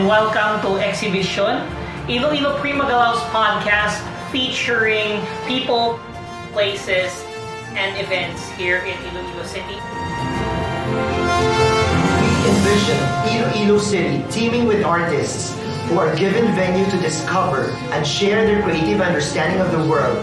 and welcome to Exhibition, Iloilo'S podcast featuring people, places, and events here in Iloilo City. We envision Iloilo City teaming with artists who are given venue to discover and share their creative understanding of the world.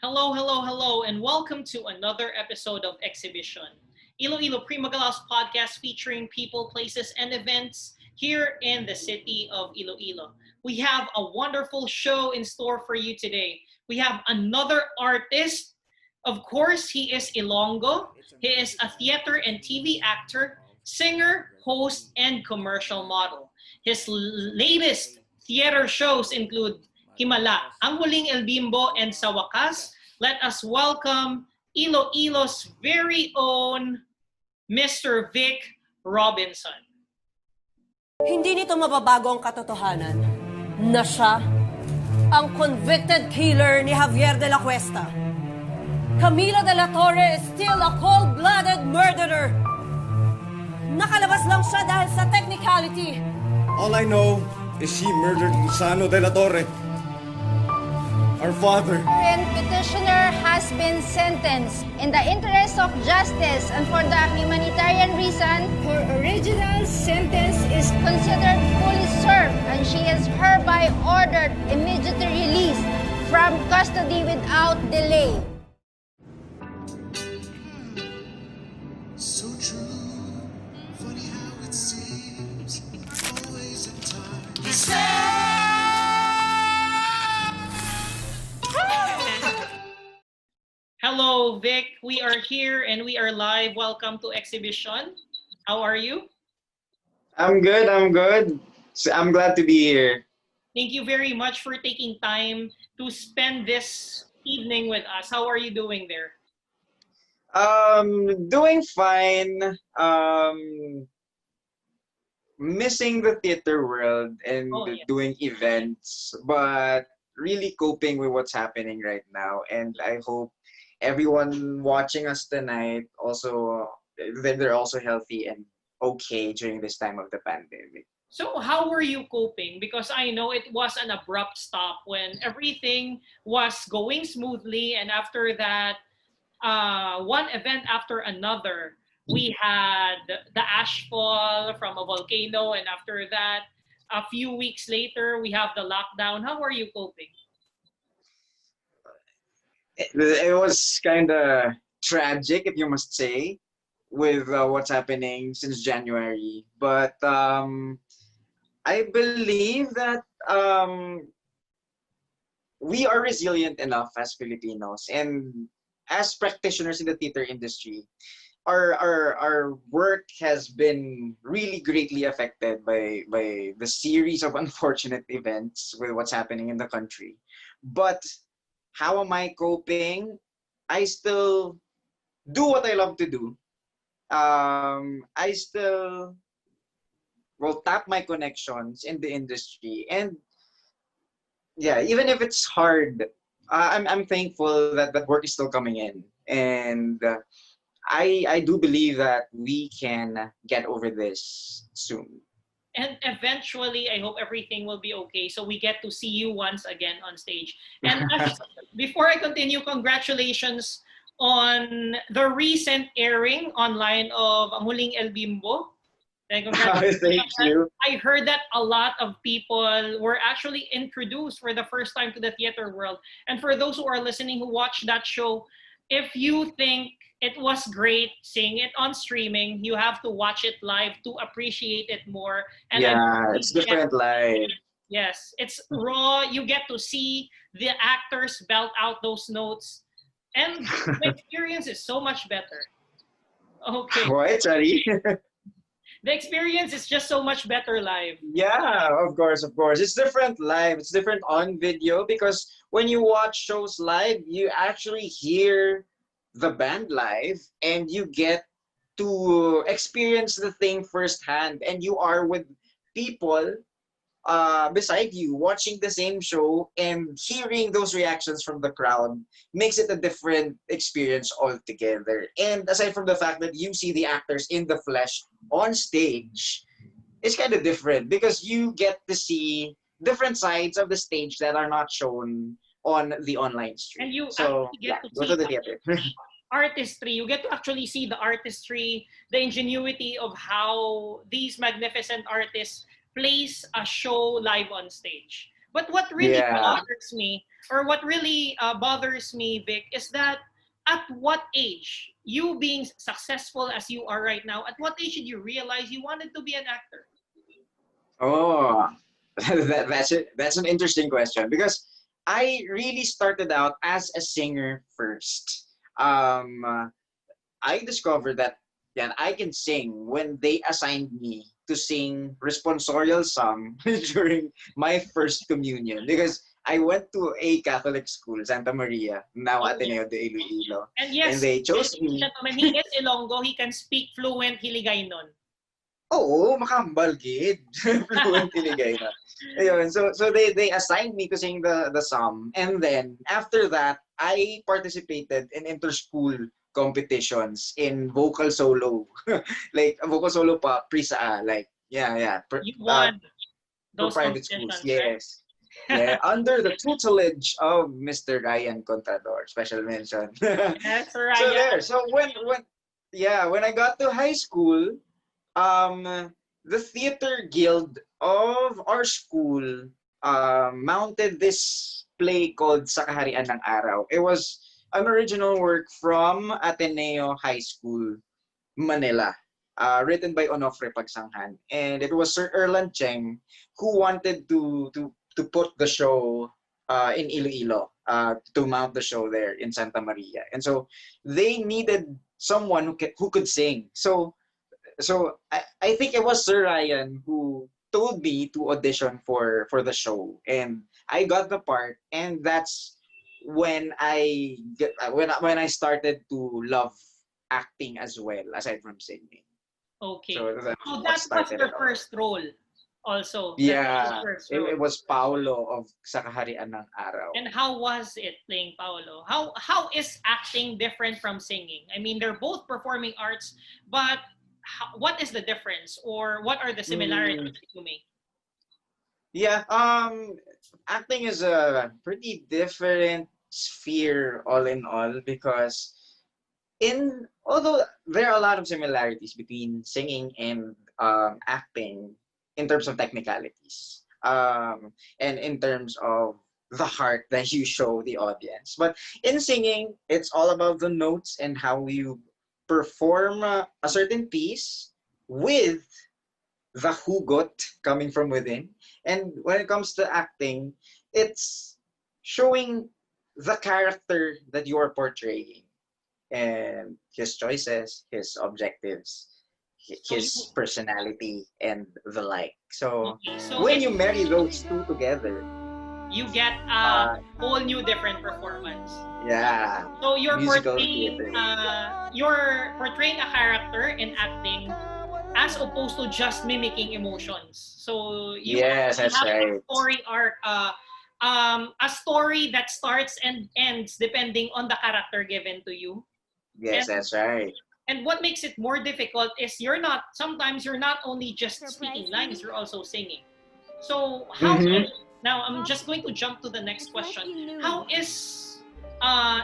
Hello, and welcome to another episode of Exhibition, Iloilo'S podcast featuring people, places, and events here in the city of Iloilo. We have a wonderful show in store for you today. We have another artist. Of course, he is Ilonggo. He is a theater and TV actor, singer, host, and commercial model. His latest theater shows include Himala, Ang Huling El Bimbo, and Sa Wakas. Let us welcome Iloilo's very own Mr. Vic Robinson. Hindi nito mababago ang katotohanan na siya ang convicted killer ni Javier de la Cuesta. Camila de la Torre is still a cold-blooded murderer. Nakalabas lang siya dahil sa technicality. All I know is she murdered Luzano de la Torre, our father. And petitioner has been sentenced. In the interest of justice and for the humanitarian reason, her original sentence is considered fully served and she is hereby ordered immediate release from custody without delay. So true, funny how it seems, always in time. Hello, Vic. We are here and we are live. Welcome to Exhibition. How are you? I'm good. So I'm glad to be here. Thank you very much for taking time to spend this evening with us. How are you doing there? Doing fine. Missing the theater world and yes. doing events, but really coping with what's happening right now. And I hope everyone watching us tonight also they're also healthy and okay during this time of the pandemic. So how were you coping? Because I know it was an abrupt stop when everything was going smoothly, and after that, one event after another, we had the ash fall from a volcano, and after that, a few weeks later, we have the lockdown. How are you coping? It was kind of tragic, if you must say, with what's happening since January. But I believe that we are resilient enough as Filipinos and as practitioners in the theater industry. Our work has been really greatly affected by the series of unfortunate events with what's happening in the country. But how am I coping? I still do what I love to do. I still will tap my connections in the industry, and yeah, even if it's hard, I'm thankful that that work is still coming in, and I do believe that we can get over this soon. And eventually, I hope everything will be okay. So we get to see you once again on stage. And before I continue, congratulations on the recent airing online of Ang Huling El Bimbo. And Thank you. I heard that a lot of people were actually introduced for the first time to the theater world. And for those who are listening who watched that show, if you think it was great seeing it on streaming, you have to watch it live to appreciate it more. And Yeah, it's different live. Yes, it's raw. You get to see the actors belt out those notes. And the experience is so much better. Okay. What? Sorry. The experience is just so much better live. Yeah, of course. It's different live. It's different on video because when you watch shows live, you actually hear the band live and you get to experience the thing firsthand, and you are with people beside you watching the same show, and hearing those reactions from the crowd makes it a different experience altogether. And aside from the fact that you see the actors in the flesh on stage, it's kind of different because you get to see different sides of the stage that are not shown on the online And stream. you So actually yeah, get to go see to the theater. artistry. You get to actually see the artistry, the ingenuity of how these magnificent artists place a show live on stage. But what really Yeah. bothers me, or what really bothers me, Vic, is that at what age, you being successful as you are right now, at what age did you realize you wanted to be an actor? Oh, that's an interesting question because I really started out as a singer first. I discovered that I can sing when they assigned me to sing responsorial psalm during my first communion because I went to a Catholic school, Santa Maria, now Oh, yeah. Ateneo de Iloilo, And and yes, they ladies chose and me. gentlemen, he is Ilonggo. He can speak fluent Hiligaynon. Oo, makambal, gid. Fluent Iligay na. Ayun, so they assigned me to sing the psalm. And then, after that, I participated in inter-school competitions in vocal solo. Like, vocal solo pa, pre-saa. Like, yeah. You won For those private schools, competitions, right? yes. Yeah, under the tutelage of Mr. Ryan Contador, special mention. Yes, So Ryan. there, so when I got to high school, the theater guild of our school mounted this play called Sa ng Araw. It was an original work from Ateneo High School, Manila, written by Onofre Pagsanghan. And it was Sir Erland Cheng who wanted to put the show in Iloilo, to mount the show there in Santa Maria. And so they needed someone who could sing. So I think it was Sir Ryan who told me to audition for the show, and I got the part, and that's when I started to love acting as well, aside from singing. Okay. So that's So what that was started your it all. first role also. That was your Yeah, first it role. was Paolo of Sa ng Araw. And how was it playing Paolo? How is acting different from singing? I mean, they're both performing arts, but what is the difference, or what are the Mm, similarities that you make? yeah, acting is a pretty different sphere all in all because in although there are a lot of similarities between singing and acting in terms of technicalities, and in terms of the heart that you show the audience, but in singing it's all about the notes and how you perform a certain piece with the hugot coming from within. And when it comes to acting, it's showing the character that you are portraying and his choices, his objectives, So you his personality, and the like. So okay? So when it's you marry those two together, you get a uh, whole new different performance. yeah, So musical theater. you're portraying a character in acting as opposed to just mimicking emotions. So you Yes, actually that's have a right. story arc, a story that starts and ends depending on the character given to you. Yes, And that's right. what makes it more difficult is sometimes you're not only just speaking lines, you're also singing. So Mm-hmm. now I'm just going to jump to the next question. How is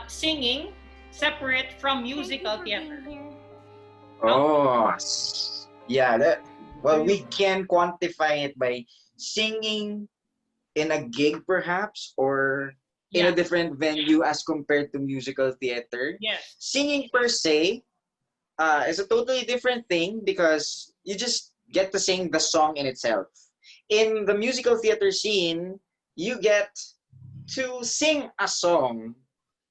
singing separate from musical theater? How Oh, yeah. Well, we can quantify it by singing in a gig, perhaps, or in a yeah, different venue as compared to musical theater. yes. Singing per se is a totally different thing because you just get to sing the song in itself. In the musical theater scene, you get to sing a song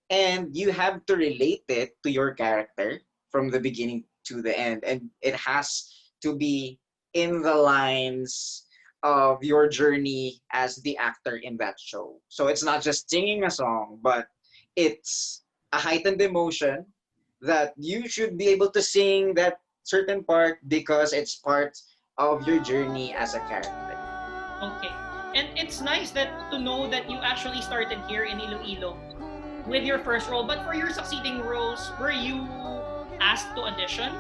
and you have to relate it to your character from the beginning to the end, and it has to be in the lines of your journey as the actor in that show. So it's not just singing a song, but it's a heightened emotion that you should be able to sing that certain part because it's part of your journey as a character. Okay. And it's nice that to know that you actually started here in Iloilo with your first role, but for your succeeding roles, were you asked to audition?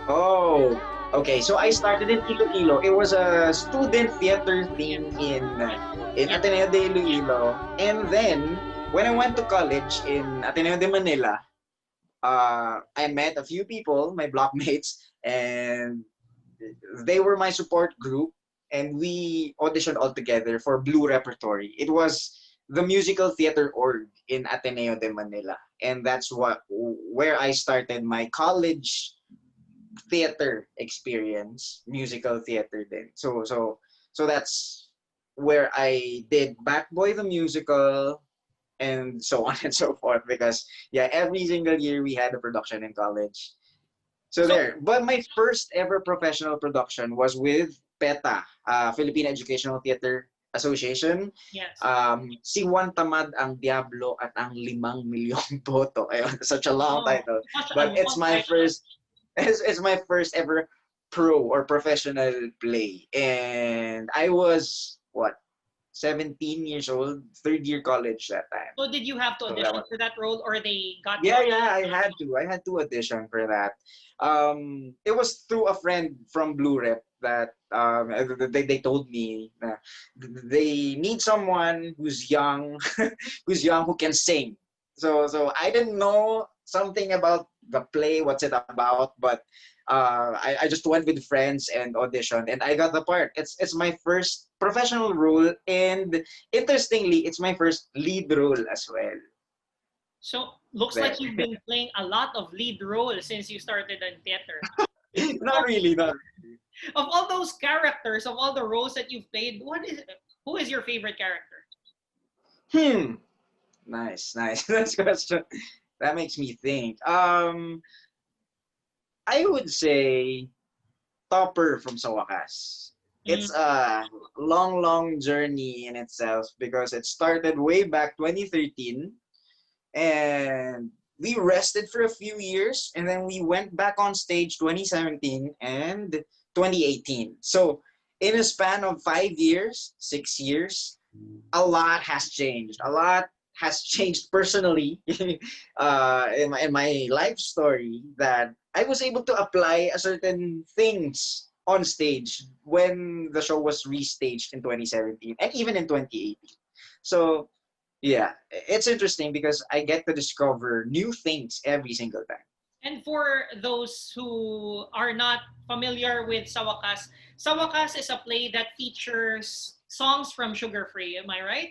Oh, okay. So I started in Iloilo. It was a student theater thing in Yeah. Ateneo de Iloilo. And then when I went to college in Ateneo de Manila, I met a few people, my blockmates, and they were my support group, and we auditioned all together for Blue Repertory. It was the musical theater org in Ateneo de Manila, and that's where I started my college theater experience, musical theater. Then, so that's where I did Bat Boy the musical, and so on and so forth. Because yeah, every single year we had a production in college. So So, there. But my first ever professional production was with PETA, Philippine Educational Theater Association. yes. Si Juan Tamad ang Diablo at ang 5 milyong boto. Ayun, such a long Oh, title. such a But it's long my title. first it's my first ever pro or professional play. And I was what, 17 years old, third year college that time. So did you have to So that audition was for that role or they got you? yeah, I had to. I had to audition for that. It was through a friend from Blue Rep that they told me they need someone who's young, who's young who can sing. So I didn't know something about the play, what's it about, but I just went with friends and auditioned, and I got the part. It's my first professional role, and interestingly, it's my first lead role as well. So looks There. like you've been playing a lot of lead roles since you started in theater. Not really, not. Of all those characters, of all the roles that you've played, who is your favorite character? Hmm. Nice, nice. Nice question. That makes me think. I would say Topper from Sa Wakas. Mm, It's a long, long journey in itself because it started way back 2013, and we rested for a few years, and then we went back on stage 2017 and 2018. So in a span of 5 years, 6 years, a lot has changed. A lot has changed personally in my life story, that I was able to apply a certain things on stage when the show was restaged in 2017 and even in 2018. So yeah, it's interesting because I get to discover new things every single time. And for those who are not familiar with Sa Wakas, Sa Wakas is a play that features songs from Sugar Free. Am I right?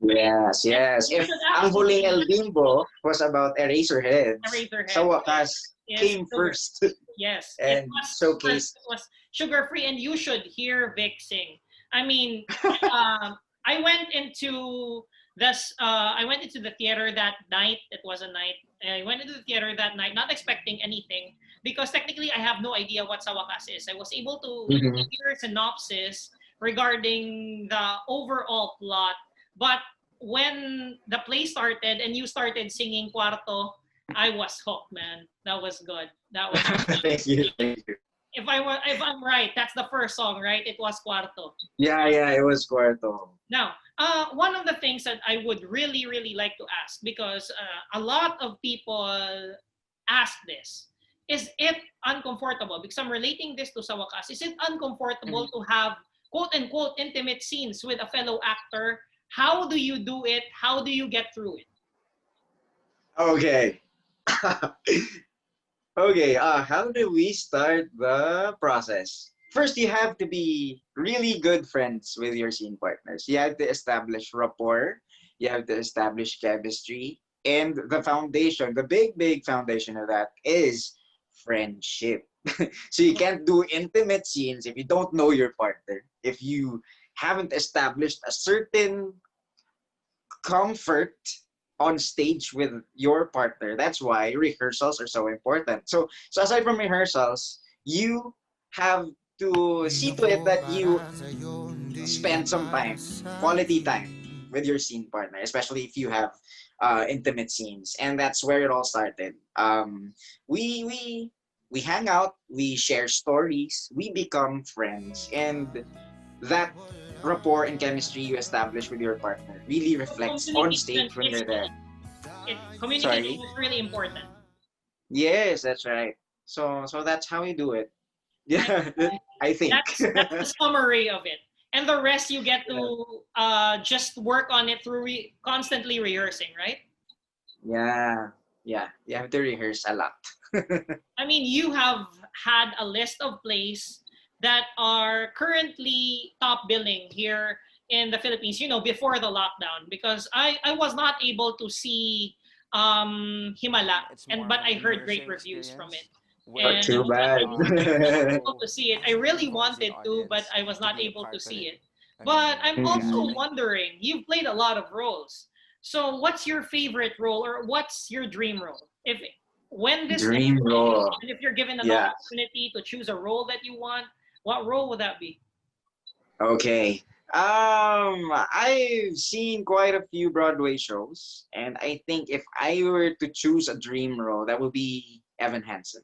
Yes, And yes. you If should ang Huling actually El Bimbo was about Eraserheads, Sa Razorhead Wakas is came Sugar. first Yes, it and was first. showcased. It was Sugar Free, and you should hear Vic sing. I mean, I went into this. I went into the theater that night. It was a night. I went into the theater that night, not expecting anything because technically I have no idea what Sa Wakas is. I was able to Mhm. hear a synopsis regarding the overall plot, but when the play started and you started singing Cuarto, I was hooked, man. That was good. That was Thank you, thank you. if I'm right, that's the first song, right? It was Cuarto. Yeah, yeah, it was Cuarto. Now, one of the things that I would really, really like to ask, because a lot of people ask this, is it uncomfortable? Because I'm relating this to Sa Wakas. Is it uncomfortable Mhm. to have quote unquote intimate scenes with a fellow actor? How do you do it? How do you get through it? Okay. Okay, how do we start the process? First, you have to be really good friends with your scene partners. You have to establish rapport, you have to establish chemistry, and the foundation, the big, big foundation of that is friendship. So you can't do intimate scenes if you don't know your partner, if you haven't established a certain comfort on stage with your partner. That's why rehearsals are so important. So aside from rehearsals, you have to see to it that you spend some time, quality time with your scene partner, especially if you have intimate scenes. And that's where it all started. We we hang out, we share stories, we become friends, and that rapport and chemistry you establish with your partner really reflects on Communication stage when is you're there. communication Sorry. is really important. Yes, that's right. So that's how we do it. And Yeah, I think. that's the summary of it. And the rest you get Yeah. to just work on it through constantly rehearsing, right? Yeah, yeah. You have to rehearse a lot. I mean, you have had a list of plays that are currently top billing here in the Philippines, before the lockdown, because I was not able to see Himala, but I heard great reviews from it. Not And I too was not bad. able, to see it. I really wanted to, but I was not able to see it. But I'm also Mhm. wondering, you've played a lot of roles. So what's your favorite role or what's your dream role? If when this Dream role. and if you're given an Yeah. opportunity to choose a role that you want, what role would that be? Okay. I've seen quite a few Broadway shows, and I think if I were to choose a dream role, that would be Evan Hansen.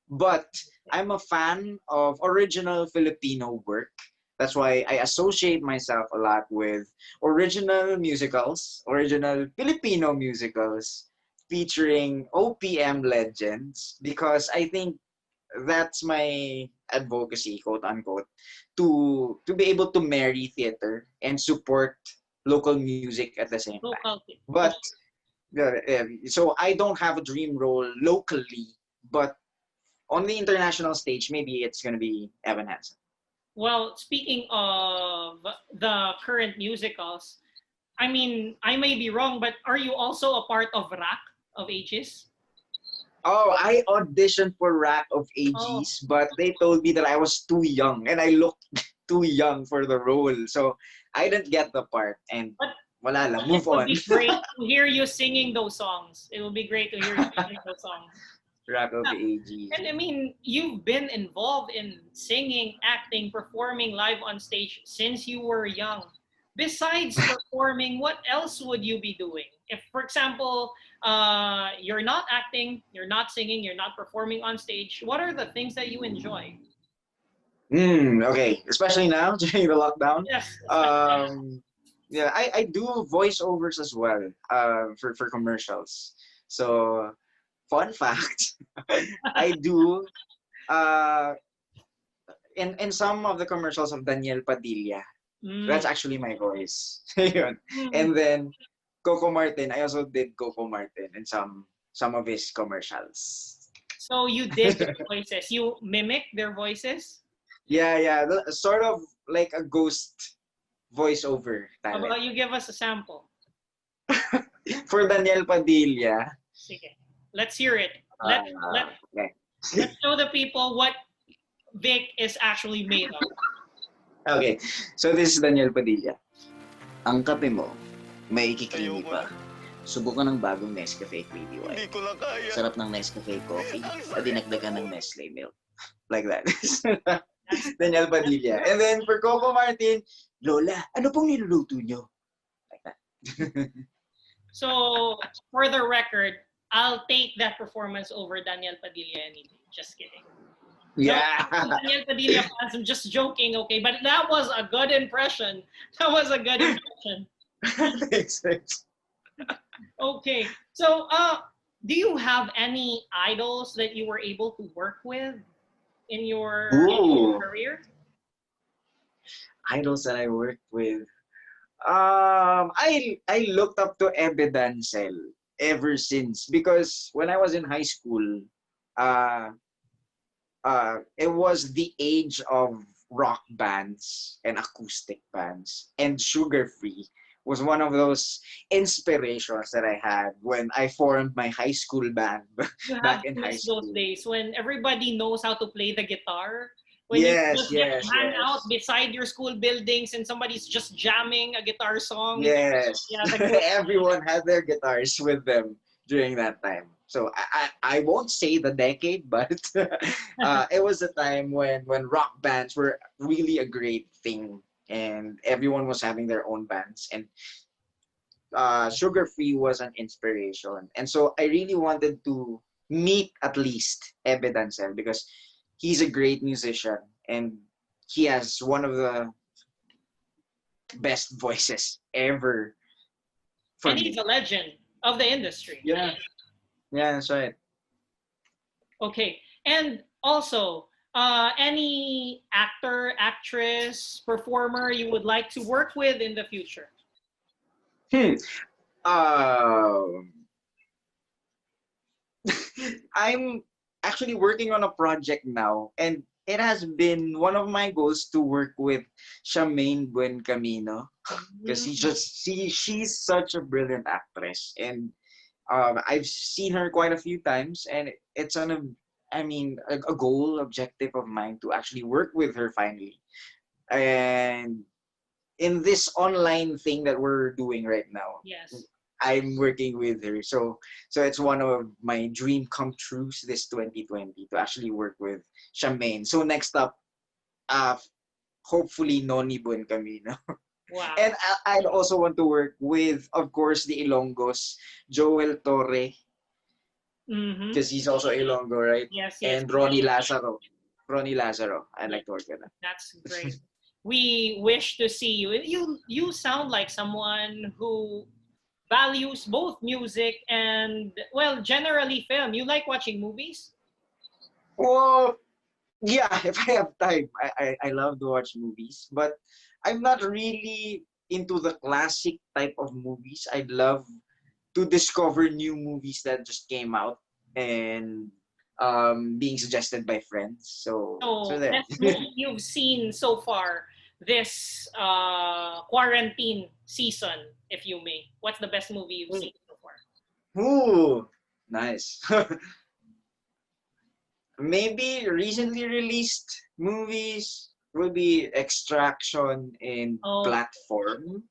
But I'm a fan of original Filipino work. That's why I associate myself a lot with original musicals, original Filipino musicals featuring OPM legends, because I think that's my advocacy, quote unquote, to be able to marry theater and support local music at the same time. Local. But so I don't have a dream role locally, but on the international stage, maybe it's gonna be Evan Hansen. Well, speaking of the current musicals, I mean, I may be wrong, but are you also a part of RAC of Ages? Oh, I auditioned for Rack of Oh, AGs, but they told me that I was too young and I looked too young for the role. So I didn't get the part and but wala lang, it move would on. be great to hear you singing those songs. It would be great to hear you singing those songs. Rack of Yeah. AGs. And I mean, you've been involved in singing, acting, performing live on stage since you were young. Besides performing, what else would you be doing? If, for example, you're not acting, you're not singing, you're not performing on stage, what are the things that you enjoy? Okay, especially now during the lockdown. Yes, especially now. Um, yeah, I do voiceovers as well for commercials. So, fun fact, I do uh, in some of the commercials of Daniel Padilla. Mm. That's actually my voice. Yun. Mm. And then Coco Martin, I also did Coco Martin in some of his commercials. So you did their voices. You mimic their voices. Yeah, sort of like a ghost voiceover How talent. about you give us a sample? For Daniel Padilla, Sige. Let's hear it. uh, Let okay. let's show the people what Vic is actually made of. Okay, so this is Daniel Padilla. Ang kape mo, may ikikrimi pa. Subukan ng bagong Nescafe Creamy White. Sarap ng Nescafe coffee at dinagdagan ng Nestle milk. Like that. Daniel Padilla. And then for Coco Martin, Lola, ano pong niluluto nyo? Like that. So for the record, I'll take that performance over Daniel Padilla any day. Just kidding. Yeah. No, Daniel Padilla fans, I'm just joking, okay? But that was a good impression. That was a good impression. Thanks, thanks. Okay. So do you have any idols that you were able to work with in your Ooh, career? idols that I worked with. I looked up to Ebe Dancel ever since, because when I was in high school, uh, it was the age of rock bands and acoustic bands, and Sugar Free was one of those inspirations that I had when I formed my high school band You have back in to high miss those school. days when everybody knows how to play the guitar. When you Yes, just get yes, hang out yes. beside your school buildings and somebody's just jamming a guitar song. Yes, Yeah, the good. everyone had their guitars with them during that time. So I won't say the decade, but it was a time when rock bands were really a great thing, and everyone was having their own bands, and Sugar Free was an inspiration. And so I really wanted to meet at least Ebe Dancel, because he's a great musician and he has one of the best voices ever for And he's me. a legend of the industry. Yeah, yeah, that's right. Okay. And also, any actor, actress, performer you would like to work with in the future? Hmm. Um, I'm actually working on a project now, and it has been one of my goals to work with Charmaine Buencamino, because Mm, she's such a brilliant actress, and I've seen her quite a few times, and it's a goal objective of mine to actually work with her finally. And in this online thing that we're doing right now, yes. I'm working with her. So it's one of my dream come trues this 2020 to actually work with Charmaine. So next up, uh, hopefully Noni Buencamino. Wow. And I'd also want to work with, of course, the Ilonggos, Joel Torre, Mm-hmm. because he's also Ilonggo, right? Yes, yes. And Ronnie Lazaro. Ronnie Lazaro. I'd Yeah, like to work with him. that's great. We wish to see you. You sound like someone who values both music and, well, generally film. You like watching movies? Well, yeah, if I have time, I love to watch movies, but I'm not really into the classic type of movies. I'd love to discover new movies that just came out and being suggested by friends. So So, there. best movie you've seen so far this quarantine season, if you may. What's the best movie you've seen so far? Ooh, nice. Maybe recently released movies will be Extraction and Oh, Platform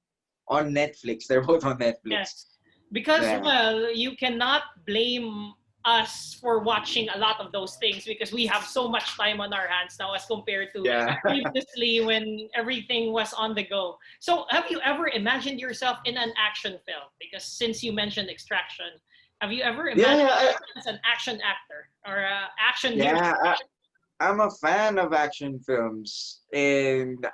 on Netflix. They're both on Netflix. yes. Because, Yeah. well, you cannot blame us for watching a lot of those things because we have so much time on our hands now as compared to Yeah. previously when everything was on the go. So, have you ever imagined yourself in an action film? Because since you mentioned Extraction, have you ever imagined Yeah, as an action actor or an action hero? yeah. I'm a fan of action films, and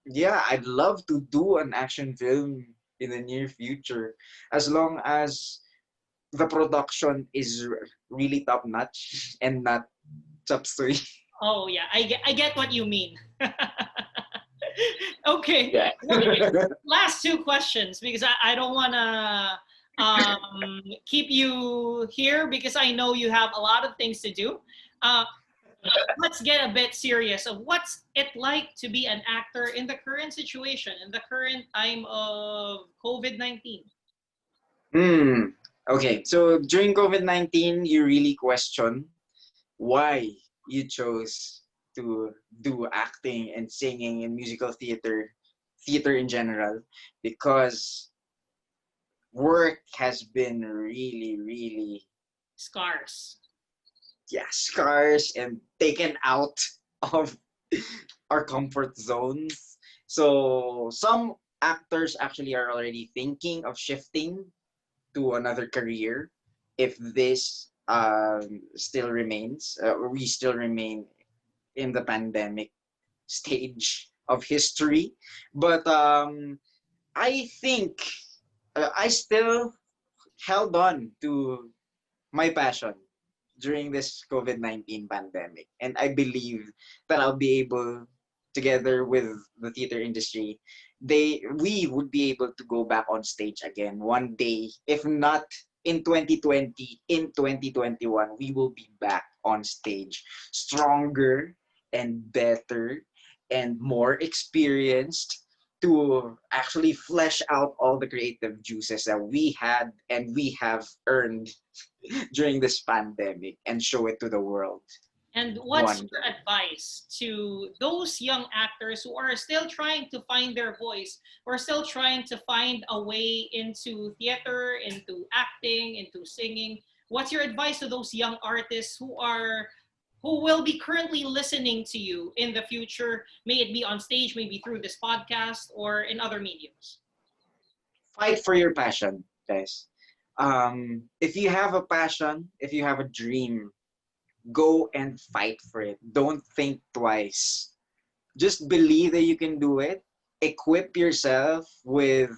yeah, I'd love to do an action film in the near future, as long as the production is really top notch and not chop suey. Oh yeah, I get what you mean. Okay, Yeah. last two questions because I don't want to keep you here because I know you have a lot of things to do. Uh, let's get a bit serious of what's it like to be an actor in the current situation, in the current time of COVID-19. Hmm. Okay, so during COVID-19, you really question why you chose to do acting and singing and musical theater in general, because work has been really, really, Scars. yeah, scarce and taken out of our comfort zones. So some actors actually are already thinking of shifting to another career if this still remains, we still remain in the pandemic stage of history. But I think I still held on to my passion during this COVID-19 pandemic. And I believe that I'll be able, together with the theater industry, we would be able to go back on stage again one day. If not in 2020, in 2021, we will be back on stage, stronger and better and more experienced, to actually flesh out all the creative juices that we had and we have earned during this pandemic and show it to the world And what's one your day. advice to those young actors who are still trying to find their voice or still trying to find a way into theater, into acting, into singing? What's your advice to those young artists who will be currently listening to you in the future, may it be on stage, maybe through this podcast or in other mediums? Fight for your passion, guys. If you have a passion, if you have a dream, go and fight for it. Don't think twice. Just believe that you can do it. Equip yourself with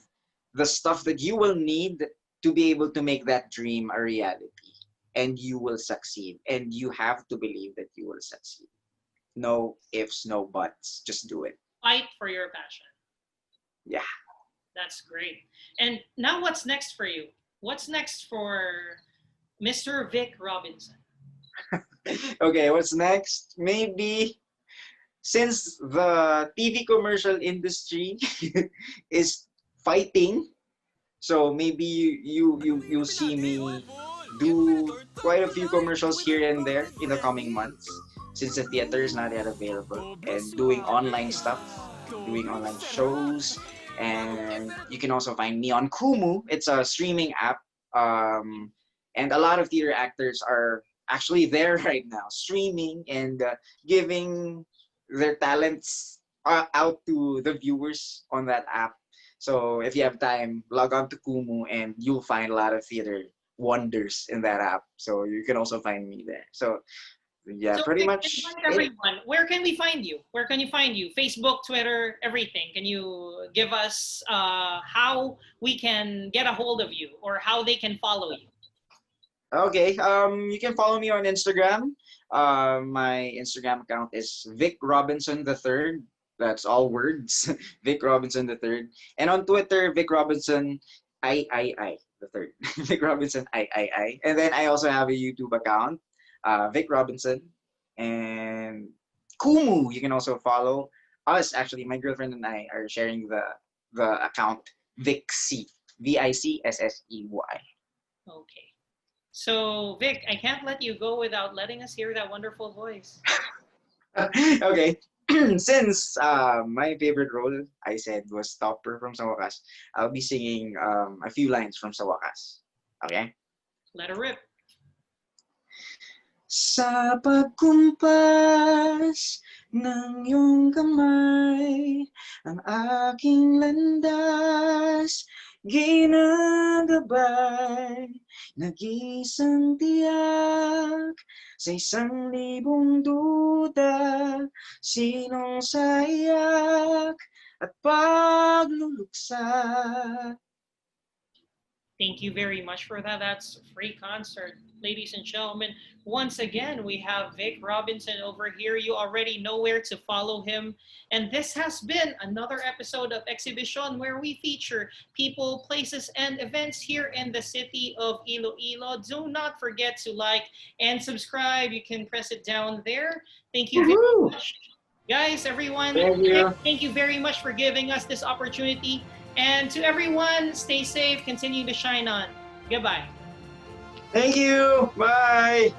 the stuff that you will need to be able to make that dream a reality. And you will succeed. And you have to believe that you will succeed. No ifs, no buts. Just do it. Fight for your passion. Yeah. That's great. And now what's next for you? What's next for Mr. Vic Robinson? Okay, what's next? Maybe since the TV commercial industry is fighting, so maybe you'll see me do quite a few commercials here and there in the coming months, since the theater is not yet available, and doing online stuff, doing online shows. And you can also find me on Kumu. It's a streaming app, and a lot of theater actors are actually there right now, streaming and giving their talents out to the viewers on that app. So if you have time, log on to Kumu and you'll find a lot of theater wonders in that app. So you can also find me there. So yeah, So pretty Vic, much invite it. everyone. Where can we find you? Where can you find you? Facebook, Twitter, everything. Can you give us how we can get a hold of you or how they can follow you? Okay, you can follow me on Instagram. My Instagram account is Vic Robinson the Third. That's all words, Vic Robinson the Third. And on Twitter, Vic Robinson I the Third, Vic Robinson I. And then I also have a YouTube account, Vic Robinson, and Kumu. You can also follow us. Actually, my girlfriend and I are sharing the account Vixsey, Vicsssey. Okay. So Vic, I can't let you go without letting us hear that wonderful voice. Okay. Since my favorite role I said was Topper from Sa Wakas, I'll be singing a few lines from Sa Wakas. Okay? Let her rip. Sa pagkumpas ng iyong kamay, ang aking landas ginagabay, nag-isang tiyak sa 1,000 duda, sinong sayak at pagluluksa. Thank you very much for that. That's a free concert. Ladies and gentlemen, once again, we have Vic Robinson over here. You already know where to follow him. And this has been another episode of Exhibition, where we feature people, places, and events here in the city of Iloilo. Do not forget to like and subscribe. You can press it down there. Thank you very much. Guys, everyone, Thank you. thank you very much for giving us this opportunity. And to everyone, stay safe, continue to shine on. Goodbye. Thank you. Bye.